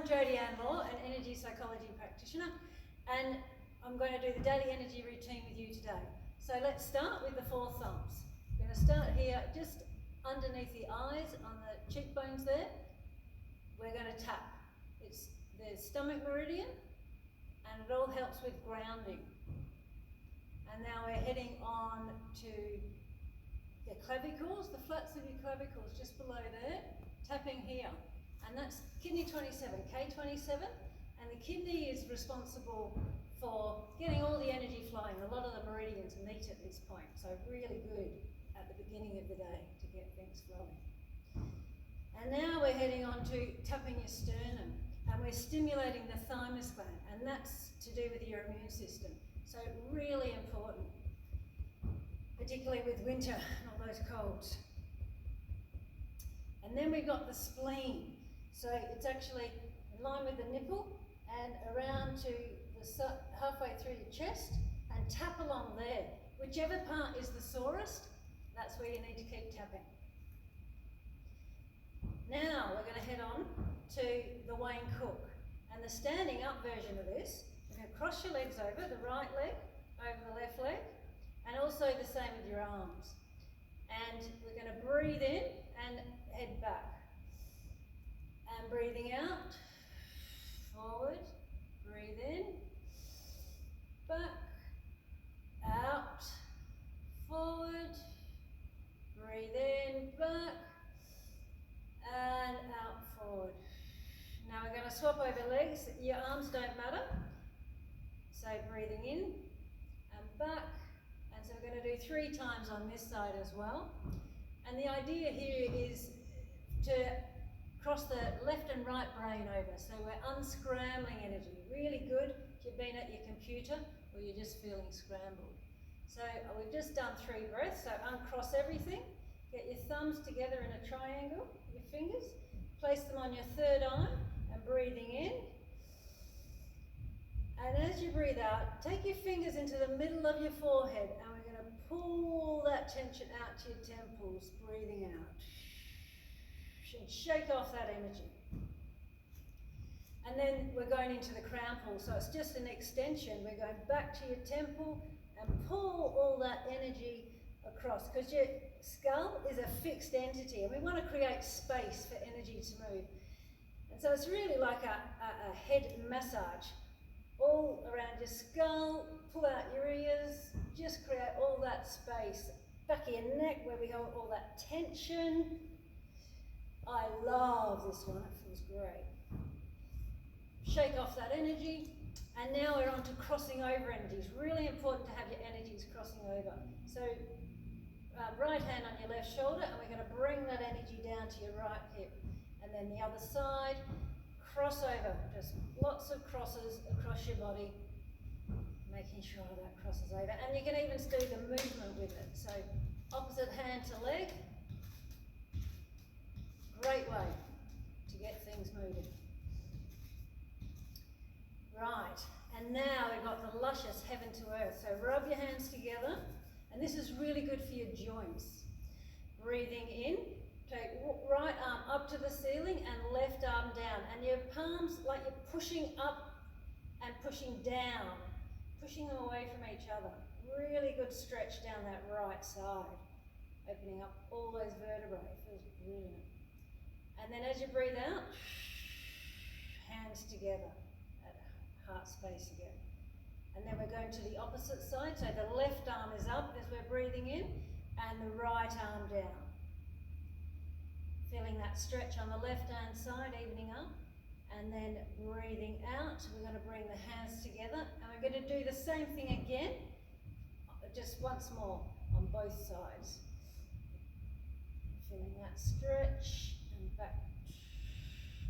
I'm Jodi an energy psychology practitioner, and I'm going to do the daily energy routine with you today. So let's start with the 4 thumbs. We're going to start here just underneath the eyes, on the cheekbones there. We're going to tap. It's the stomach meridian, and it all helps with grounding. And now we're heading on to the clavicles, the flats of your clavicles just below there, tapping here. And that's kidney 27, K27, and the kidney is responsible for getting all the energy flowing. A lot of the meridians meet at this point, so really good at the beginning of the day to get things flowing. And now we're heading on to tapping your sternum, and we're stimulating the thymus gland, and that's to do with your immune system. So really important, particularly with winter and all those colds. And then we've got the spleen. So it's actually in line with the nipple and around to the halfway through your chest, and tap along there. Whichever part is the sorest, that's where you need to keep tapping. Now we're going to head on to the Wayne Cook, and the standing up version of this. You're going to cross your legs over, the right leg over the left leg, and also the same with your arms. And we're going to breathe in and head back. And breathing out, forward, breathe in, back, out, forward, breathe in, back, and out, forward. Now we're going to swap over legs. Your arms don't matter. So breathing in and back. And so we're going to do 3 times on this side as well. And the idea here is to cross the left and right brain over. So we're unscrambling energy. Really good if you've been at your computer or you're just feeling scrambled. So we've just done 3 breaths. So uncross everything. Get your thumbs together in a triangle, your fingers. Place them on your third eye and breathing in. And as you breathe out, take your fingers into the middle of your forehead, and we're going to pull that tension out to your temples, breathing out. And shake off that energy. And then we're going into the crown pull, so it's just an extension. We're going back to your temple and pull all that energy across, because your skull is a fixed entity, and we want to create space for energy to move. And so it's really like a head massage. All around your skull, pull out your ears, just create all that space. Back of your neck where we hold all that tension. I love this one, it feels great. Shake off that energy, and now we're on to crossing over energies. Really important to have your energies crossing over. So right hand on your left shoulder, and we're going to bring that energy down to your right hip. And then the other side, cross over, just lots of crosses across your body, making sure that crosses over. And you can even do the movement with it. So opposite hand to leg. Great way to get things moving. Right, and now we've got the Luscious Heaven to Earth. So rub your hands together, and this is really good for your joints. Breathing in, take right arm up to the ceiling and left arm down. And your palms, like you're pushing up and pushing down, pushing them away from each other. Really good stretch down that right side, opening up all those vertebrae. It feels brilliant. And then as you breathe out, hands together at heart space again. And then we're going to the opposite side. So the left arm is up as we're breathing in, and the right arm down. Feeling that stretch on the left hand side, evening up. And then breathing out, we're going to bring the hands together. And we're going to do the same thing again, just once more on both sides. Feeling that stretch. And back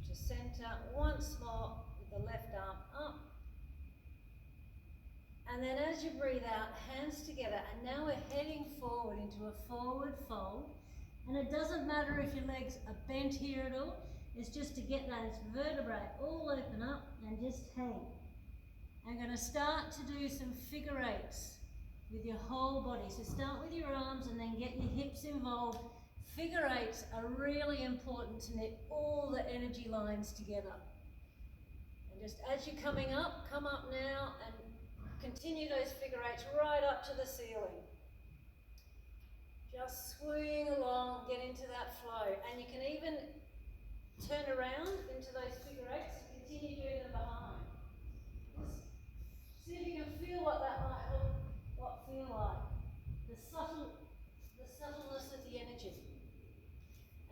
to center once more with the left arm up. And then as you breathe out, hands together, and now we're heading forward into a forward fold. And it doesn't matter if your legs are bent here at all, it's just to get those vertebrae all open up and just hang. I'm going to start to do some figure eights with your whole body. So start with your arms and then get your hips involved. Figure eights are really important to knit all the energy lines together. just as you're coming up, come up now and continue those figure eights right up to the ceiling. Just swing along, get into that flow. And you can even turn around into those figure eights and continue doing them behind. Just see if you can feel what that might feel like. The subtleness of the energy.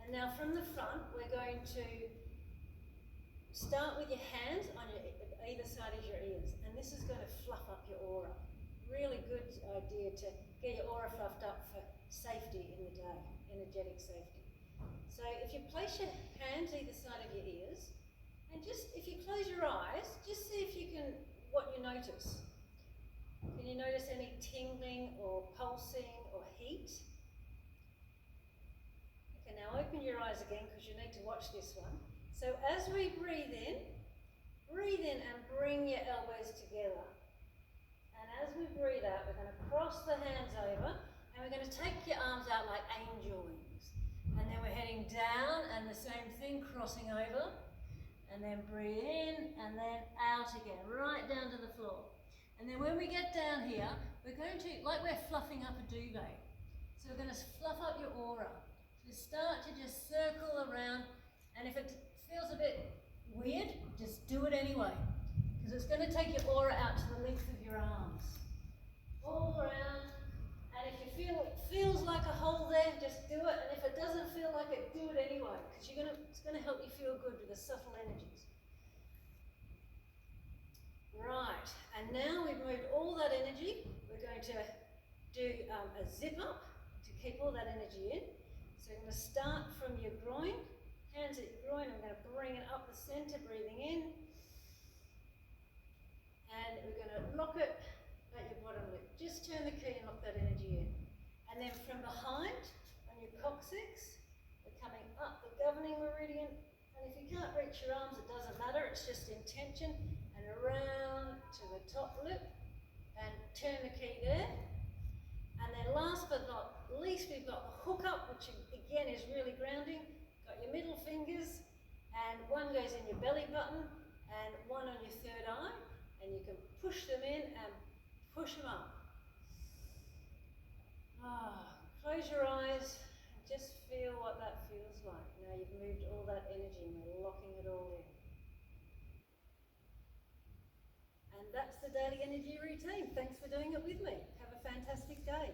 And now from the front, we're going to start with your hands on either side of your ears. And this is going to fluff up your aura. Really good idea to get your aura fluffed up for safety in the day, energetic safety. So if you place your hands either side of your ears, and just, if you close your eyes, just see if you can, what you notice. Can you notice any tingling or pulsing or heat? Okay, now open your eyes again because you need to watch this one. So as we breathe in and bring your elbows together. And as we breathe out, we're going to cross the hands over and we're going to take your arms out like angel wings. And then we're heading down and the same thing, crossing over. And then breathe in and then out again, right down to the floor. And then when we get down here, we're going to, like we're fluffing up a duvet. So we're going to fluff up your aura. So start to just circle around, and if it feels a bit weird, just do it anyway. Because it's going to take your aura out to the length of your arms. All around, and if you feel it feels like a hole there, just do it. And if it doesn't feel like it, do it anyway. Because it's going to help you feel good with the subtle energies. Right, and now we've moved all that energy. We're going to do a zip up to keep all that energy in. So we're going to start from your groin, hands at your groin. I'm going to bring it up the center, breathing in. And we're going to lock it at your bottom lip. Just turn the key and lock that energy in. And then from behind, on your coccyx, we're coming up the governing meridian. And if you can't reach your arms, it doesn't matter. It's just intention. And around to the top lip and turn the key there. And then last but not least, we've got the hook up, which again is really grounding. Got your middle fingers, and one goes in your belly button and one on your third eye, and you can push them in and push them up. Close your eyes and just feel what that feels like. Now you've moved all that energy and we're locking it all in. And that's the daily energy routine. Thanks for doing it with me. Have a fantastic day.